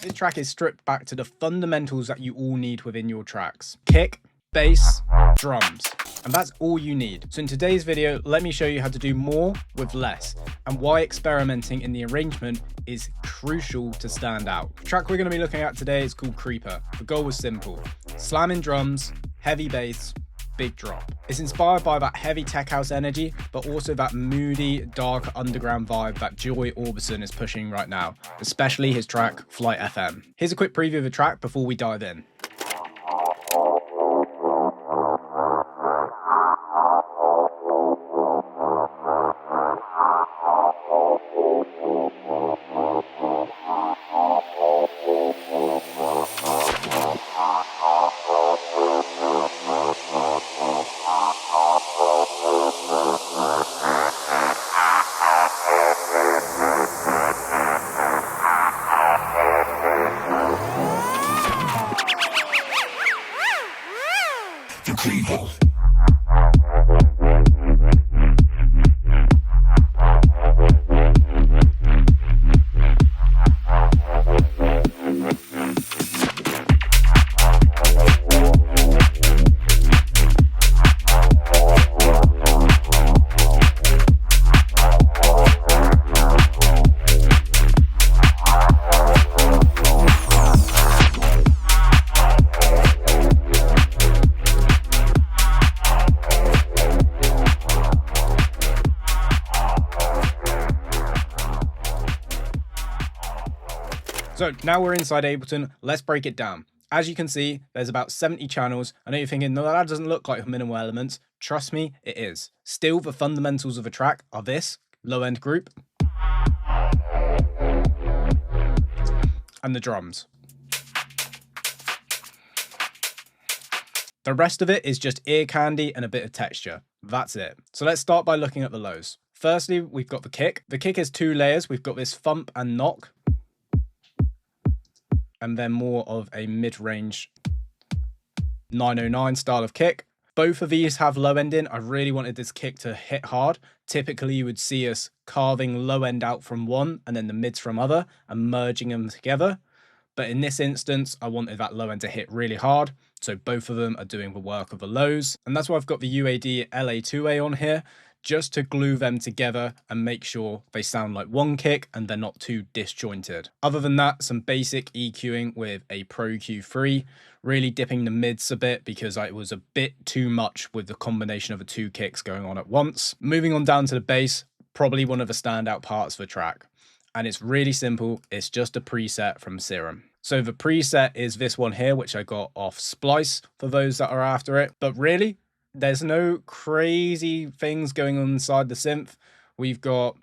This track is stripped back to the fundamentals that you all need within your tracks. Kick, bass, drums. And that's all you need. So in today's video, let me show you how to do more with less and why experimenting in the arrangement is crucial to stand out. The track we're going to be looking at today is called Creeper. The goal was simple: slamming drums, heavy bass, big drop. It's inspired by that heavy tech house energy, but also that moody, dark underground vibe that Joy Orbison is pushing right now, especially his track Flight FM. Here's a quick preview of the track before we dive in. So now we're inside Ableton, let's break it down. As you can see, there's about 70 channels. I know you're thinking, no, that doesn't look like minimal elements. Trust me, it is. Still, the fundamentals of a track are this low end group and the drums. The rest of it is just ear candy and a bit of texture. That's it. So let's start by looking at the lows. Firstly, we've got the kick. The kick is 2 layers. We've got this thump and knock, and then more of a mid-range 909 style of kick. Both of these have low end in. I really wanted this kick to hit hard. Typically, you would see us carving low end out from one and then the mids from other and merging them together. But in this instance, I wanted that low end to hit really hard. So both of them are doing the work of the lows. And that's why I've got the UAD LA2A on here, just to glue them together and make sure they sound like one kick and they're not too disjointed. Other than that, some basic EQing with a Pro Q3, really dipping the mids a bit because it was a bit too much with the combination of the 2 kicks going on at once. Moving on down to the bass, probably one of the standout parts of the track. And it's really simple, it's just a preset from Serum. So the preset is this one here, which I got off Splice for those that are after it. But really, there's no crazy things going on inside the synth. We've got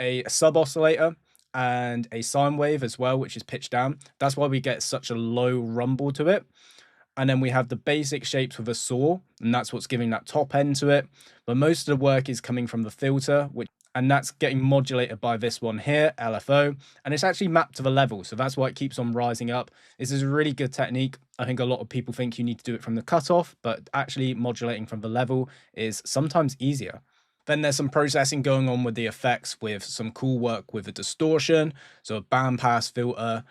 a sub oscillator and a sine wave as well, which is pitched down. That's why we get such a low rumble to it. And then we have the basic shapes with a saw, and that's what's giving that top end to it. But most of the work is coming from the filter, and that's getting modulated by this one here, LFO, and it's actually mapped to the level, so that's why it keeps on rising up. This is a really good technique. I think a lot of people think you need to do it from the cutoff, but actually modulating from the level is sometimes easier. Then there's some processing going on with the effects with some cool work with the distortion, so a bandpass filter,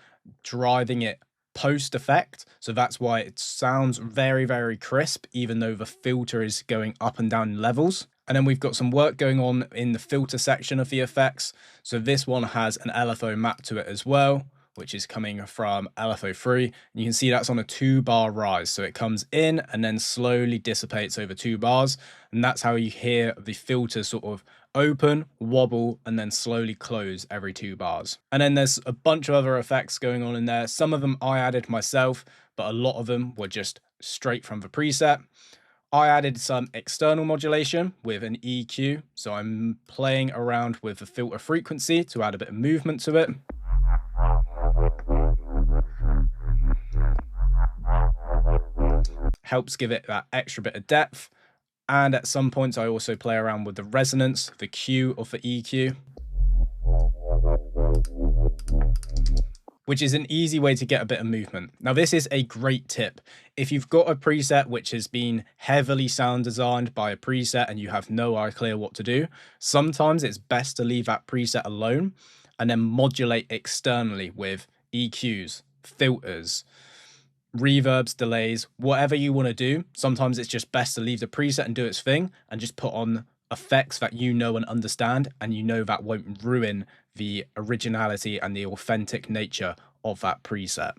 driving it post effect, so that's why it sounds very, very crisp, even though the filter is going up and down levels. And then we've got some work going on in the filter section of the effects. So this one has an LFO map to it as well, which is coming from LFO3. And you can see that's on a 2-bar rise. So it comes in and then slowly dissipates over 2 bars. And that's how you hear the filter sort of open, wobble, and then slowly close every 2 bars. And then there's a bunch of other effects going on in there. Some of them I added myself, but a lot of them were just straight from the preset. I added some external modulation with an EQ, so I'm playing around with the filter frequency to add a bit of movement to it. Helps give it that extra bit of depth. And at some points I also play around with the resonance, the Q of the EQ, which is an easy way to get a bit of movement. Now, this is a great tip. If you've got a preset which has been heavily sound designed by a preset and you have no idea what to do, sometimes it's best to leave that preset alone and then modulate externally with EQs, filters, reverbs, delays, whatever you want to do. Sometimes it's just best to leave the preset and do its thing and just put on effects that you know and understand, and you know that won't ruin the originality and the authentic nature of that preset.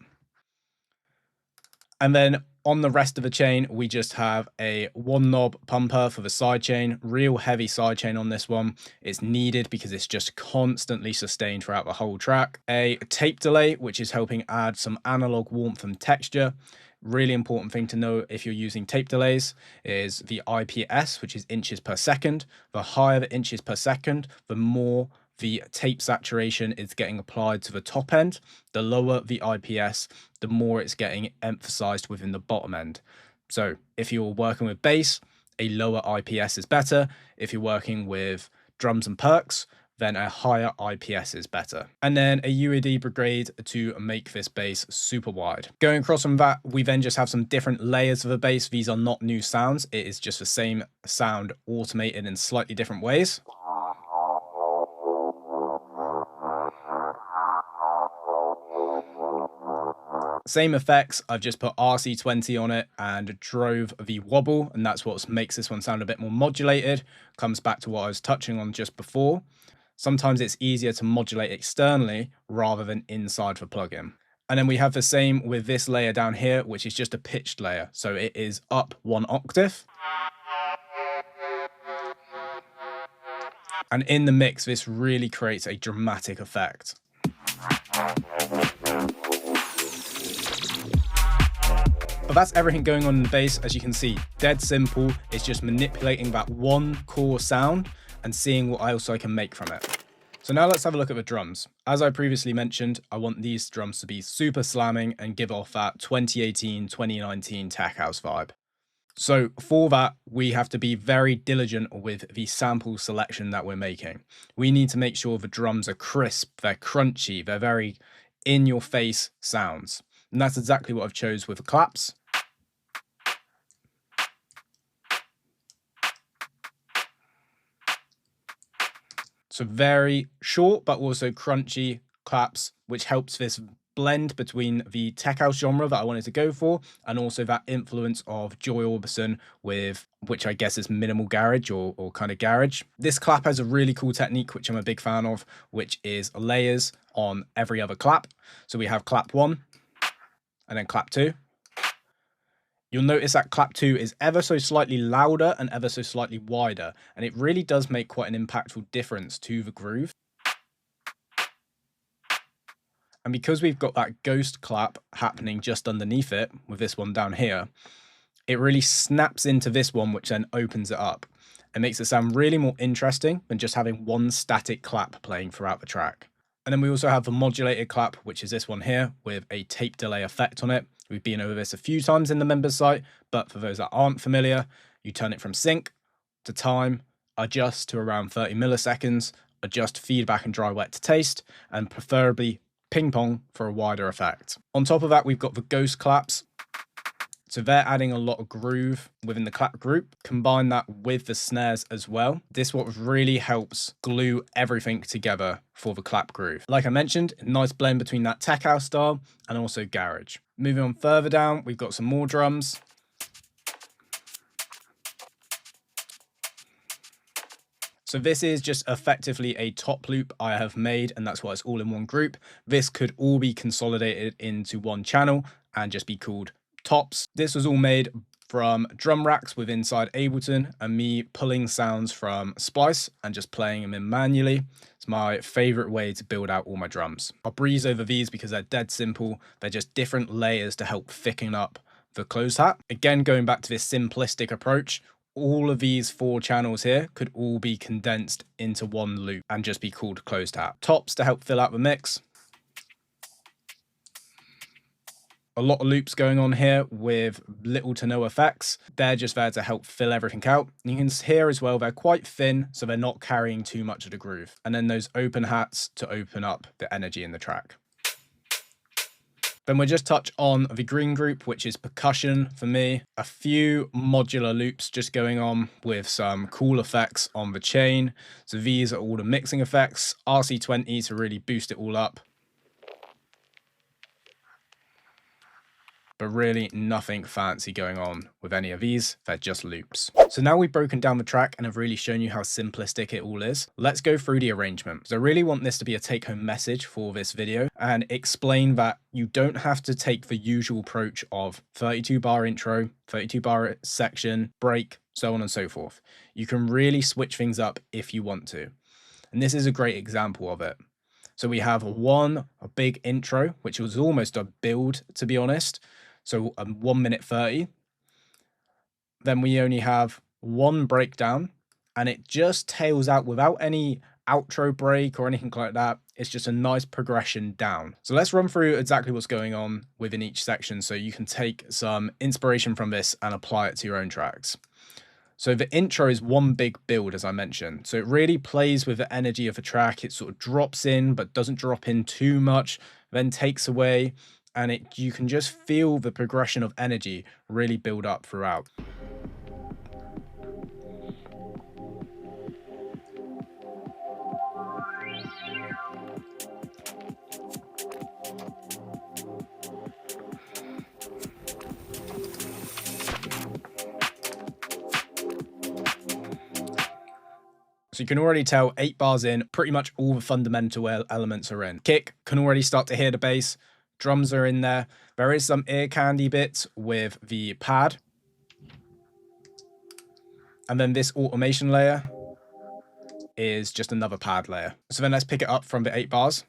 And then on the rest of the chain, we just have a one knob pumper for the sidechain, real heavy sidechain on this one. It's needed because it's just constantly sustained throughout the whole track. A tape delay, which is helping add some analog warmth and texture. Really important thing to know if you're using tape delays is the IPS, which is inches per second. The higher the inches per second, the more the tape saturation is getting applied to the top end. The lower the IPS, the more it's getting emphasized within the bottom end. So if you're working with bass, a lower IPS is better. If you're working with drums and percs, then a higher IPS is better. And then a UAD brigade to make this bass super wide. Going across from that, we then just have some different layers of a bass. These are not new sounds. It is just the same sound automated in slightly different ways. Same effects, I've just put RC20 on it and drove the wobble, and that's what makes this one sound a bit more modulated. Comes back to what I was touching on just before. Sometimes it's easier to modulate externally rather than inside the plugin. And then we have the same with this layer down here, which is just a pitched layer. So it is up 1 octave. And in the mix, this really creates a dramatic effect. But that's everything going on in the bass. As you can see, dead simple. It's just manipulating that one core sound and seeing what else I can make from it. So now let's have a look at the drums. As I previously mentioned, I want these drums to be super slamming and give off that 2018, 2019 tech house vibe. So for that, we have to be very diligent with the sample selection that we're making. We need to make sure the drums are crisp, they're crunchy, they're very in-your-face sounds. And that's exactly what I've chose with the claps. So very short, but also crunchy claps, which helps this blend between the tech house genre that I wanted to go for, and also that influence of Joy Orbison with, which I guess is minimal garage or kind of garage. This clap has a really cool technique, which I'm a big fan of, which is layers on every other clap. So we have clap 1 and then clap 2. You'll notice that clap 2 is ever so slightly louder and ever so slightly wider, and it really does make quite an impactful difference to the groove. And because we've got that ghost clap happening just underneath it, with this one down here, it really snaps into this one, which then opens it up. It makes it sound really more interesting than just having one static clap playing throughout the track. And then we also have the modulated clap, which is this one here with a tape delay effect on it. We've been over this a few times in the members site, but for those that aren't familiar, you turn it from sync to time, adjust to around 30 milliseconds, adjust feedback and dry wet to taste, and preferably ping pong for a wider effect. On top of that, we've got the ghost claps. So they're adding a lot of groove within the clap group. Combine that with the snares as well. This what really helps glue everything together for the clap groove. Like I mentioned, a nice blend between that tech house style and also garage. Moving on further down, we've got some more drums. So this is just effectively a top loop I have made, and that's why it's all in one group. This could all be consolidated into one channel and just be called tops. This was all made from drum racks with inside Ableton and me pulling sounds from Splice and just playing them in manually. It's my favorite way to build out all my drums. I'll breeze over these because they're dead simple. They're just different layers to help thicken up the closed hat. Again, going back to this simplistic approach, all of these 4 channels here could all be condensed into one loop and just be called closed hat. Tops to help fill out the mix. A lot of loops going on here with little to no effects. They're just there to help fill everything out. You can hear as well, they're quite thin, so they're not carrying too much of the groove. And then those open hats to open up the energy in the track. Then we'll just touch on the green group, which is percussion for me. A few modular loops just going on with some cool effects on the chain. So these are all the mixing effects. RC20 to really boost it all up. but really nothing fancy going on with any of these. They're just loops. So now we've broken down the track and have really shown you how simplistic it all is. Let's go through the arrangement. So I really want this to be a take-home message for this video and explain that you don't have to take the usual approach of 32 bar intro, 32 bar section, break, so on and so forth. You can really switch things up if you want to. And this is a great example of it. So we have a big intro, which was almost a build, to be honest. So 1 minute 30. Then we only have one breakdown, and it just tails out without any outro break or anything like that. It's just a nice progression down. So let's run through exactly what's going on within each section so you can take some inspiration from this and apply it to your own tracks. So the intro is one big build, as I mentioned. So it really plays with the energy of the track. It sort of drops in, but doesn't drop in too much, then takes away. And you can just feel the progression of energy really build up throughout. So you can already tell 8 bars in, pretty much all the fundamental elements are in. Kick, can already start to hear the bass. Drums are in there. There is some ear candy bits with the pad. And then this automation layer is just another pad layer. So then let's pick it up from the 8 bars.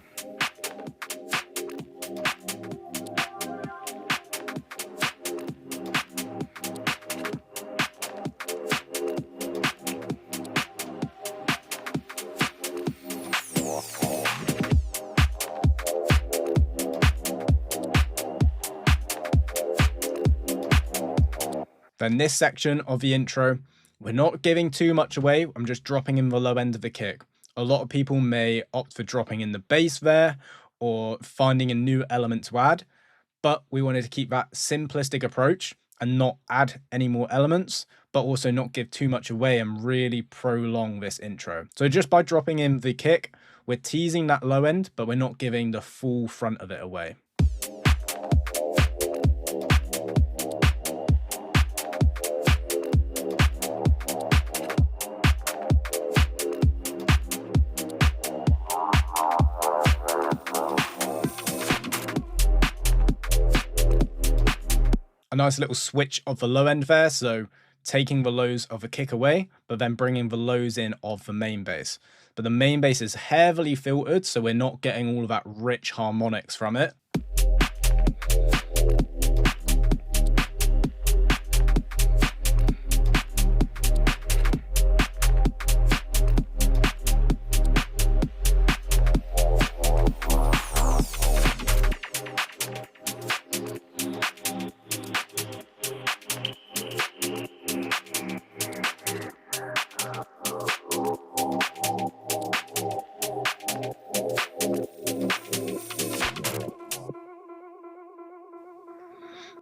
Then this section of the intro, we're not giving too much away. I'm just dropping in the low end of the kick. A lot of people may opt for dropping in the bass there or finding a new element to add, but we wanted to keep that simplistic approach and not add any more elements, but also not give too much away and really prolong this intro. So just by dropping in the kick, we're teasing that low end, but we're not giving the full front of it away. A nice little switch of the low end there, so taking the lows of the kick away, but then bringing the lows in of the main bass. But the main bass is heavily filtered, so we're not getting all of that rich harmonics from it.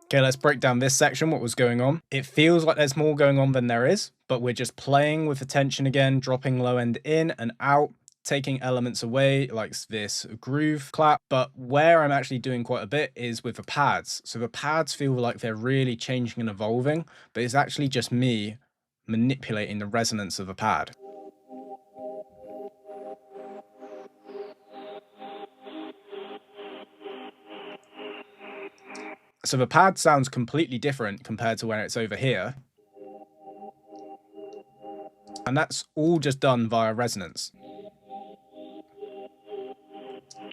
Okay, let's break down this section, what was going on. It feels like there's more going on than there is, but we're just playing with the tension again, dropping low end in and out, taking elements away like this groove clap. But where I'm actually doing quite a bit is with the pads. So the pads feel like they're really changing and evolving, but it's actually just me manipulating the resonance of the pad. So the pad sounds completely different compared to when it's over here. And that's all just done via resonance.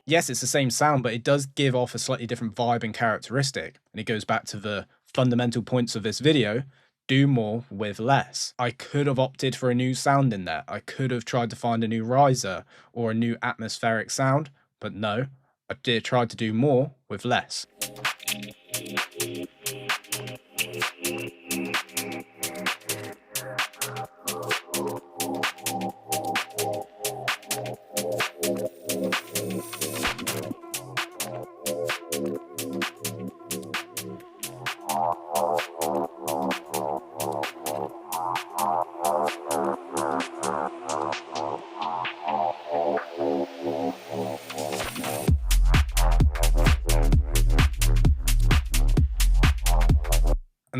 Yes, it's the same sound, but it does give off a slightly different vibe and characteristic. And it goes back to the fundamental points of this video. Do more with less. I could have opted for a new sound in there. I could have tried to find a new riser or a new atmospheric sound, but no, I did try to do more with less.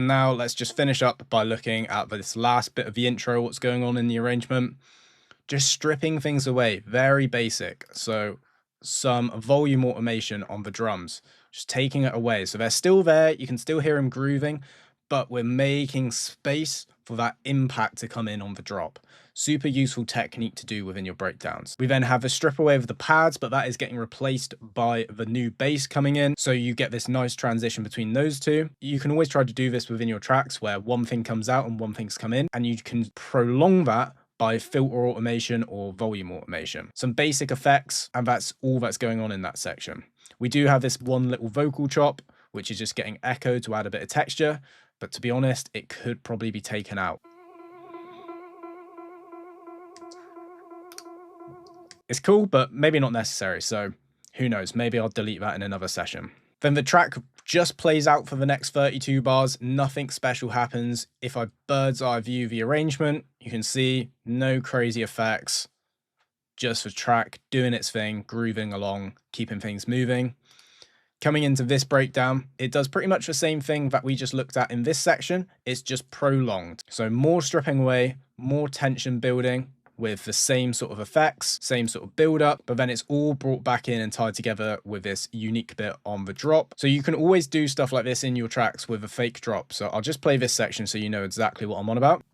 And now let's just finish up by looking at this last bit of the intro, what's going on in the arrangement. Just stripping things away, very basic. So some volume automation on the drums, just taking it away. So they're still there, you can still hear them grooving, but we're making space for that impact to come in on the drop. Super useful technique to do within your breakdowns. We then have the strip away of the pads, but that is getting replaced by the new bass coming in. So you get this nice transition between those two. You can always try to do this within your tracks where one thing comes out and one thing's come in, and you can prolong that by filter automation or volume automation. Some basic effects, and that's all that's going on in that section. We do have this one little vocal chop, which is just getting echo to add a bit of texture, but to be honest, it could probably be taken out. It's cool, but maybe not necessary, so who knows, maybe I'll delete that in another session. Then the track just plays out for the next 32 bars, nothing special happens. If I bird's eye view the arrangement, you can see no crazy effects, just the track doing its thing, grooving along, keeping things moving. Coming into this breakdown, it does pretty much the same thing that we just looked at in this section, it's just prolonged. So more stripping away, more tension building, with the same sort of effects, same sort of build up, but then it's all brought back in and tied together with this unique bit on the drop. So you can always do stuff like this in your tracks with a fake drop. So I'll just play this section so you know exactly what I'm on about.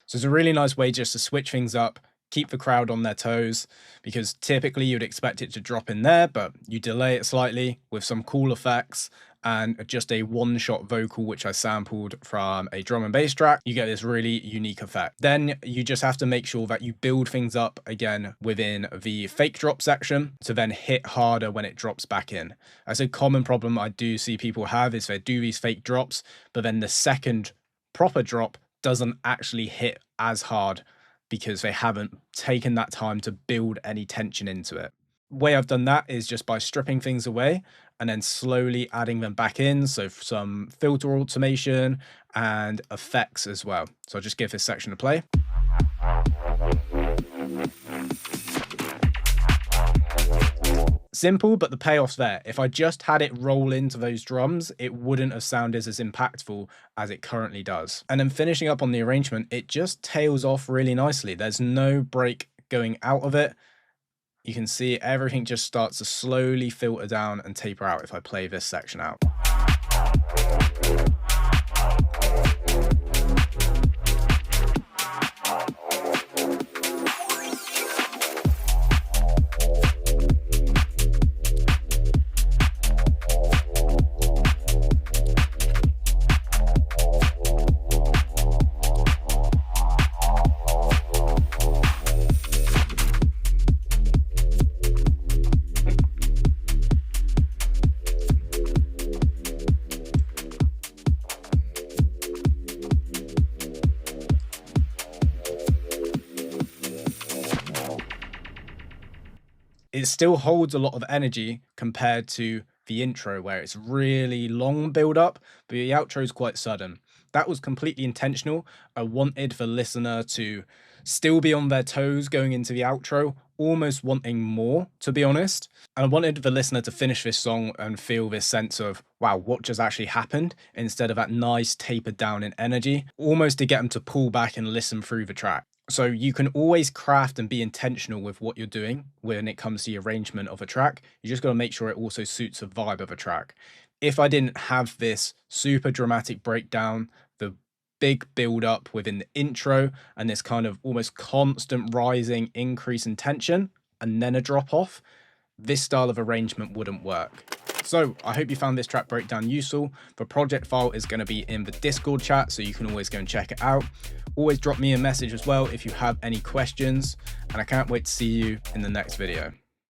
So it's a really nice way just to switch things up, keep the crowd on their toes, because typically you'd expect it to drop in there, but you delay it slightly with some cool effects and just a one-shot vocal, which I sampled from a drum and bass track. You get this really unique effect. Then you just have to make sure that you build things up again within the fake drop section to then hit harder when it drops back in. That's a common problem I do see people have, is they do these fake drops, but then the second proper drop doesn't actually hit as hard because they haven't taken that time to build any tension into it. The way I've done that is just by stripping things away and then slowly adding them back in. So some filter automation and effects as well. So I'll just give this section a play. Simple, but the payoff's there. If I just had it roll into those drums, it wouldn't have sounded as impactful as it currently does. And then finishing up on the arrangement, it just tails off really nicely. There's no break going out of it. You can see everything just starts to slowly filter down and taper out if I play this section out. It still holds a lot of energy compared to the intro where it's really long build up, but the outro is quite sudden. That was completely intentional. I wanted the listener to still be on their toes going into the outro, almost wanting more, to be honest. And I wanted the listener to finish this song and feel this sense of, wow, what just actually happened, instead of that nice tapered down in energy, almost to get them to pull back and listen through the track. So you can always craft and be intentional with what you're doing when it comes to the arrangement of a track. You just got to make sure it also suits the vibe of a track. If I didn't have this super dramatic breakdown, the big build up within the intro, and this kind of almost constant rising increase in tension, and then a drop off, this style of arrangement wouldn't work. So I hope you found this track breakdown useful. The project file is going to be in the Discord chat, so you can always go and check it out. Always drop me a message as well if you have any questions, and I can't wait to see you in the next video.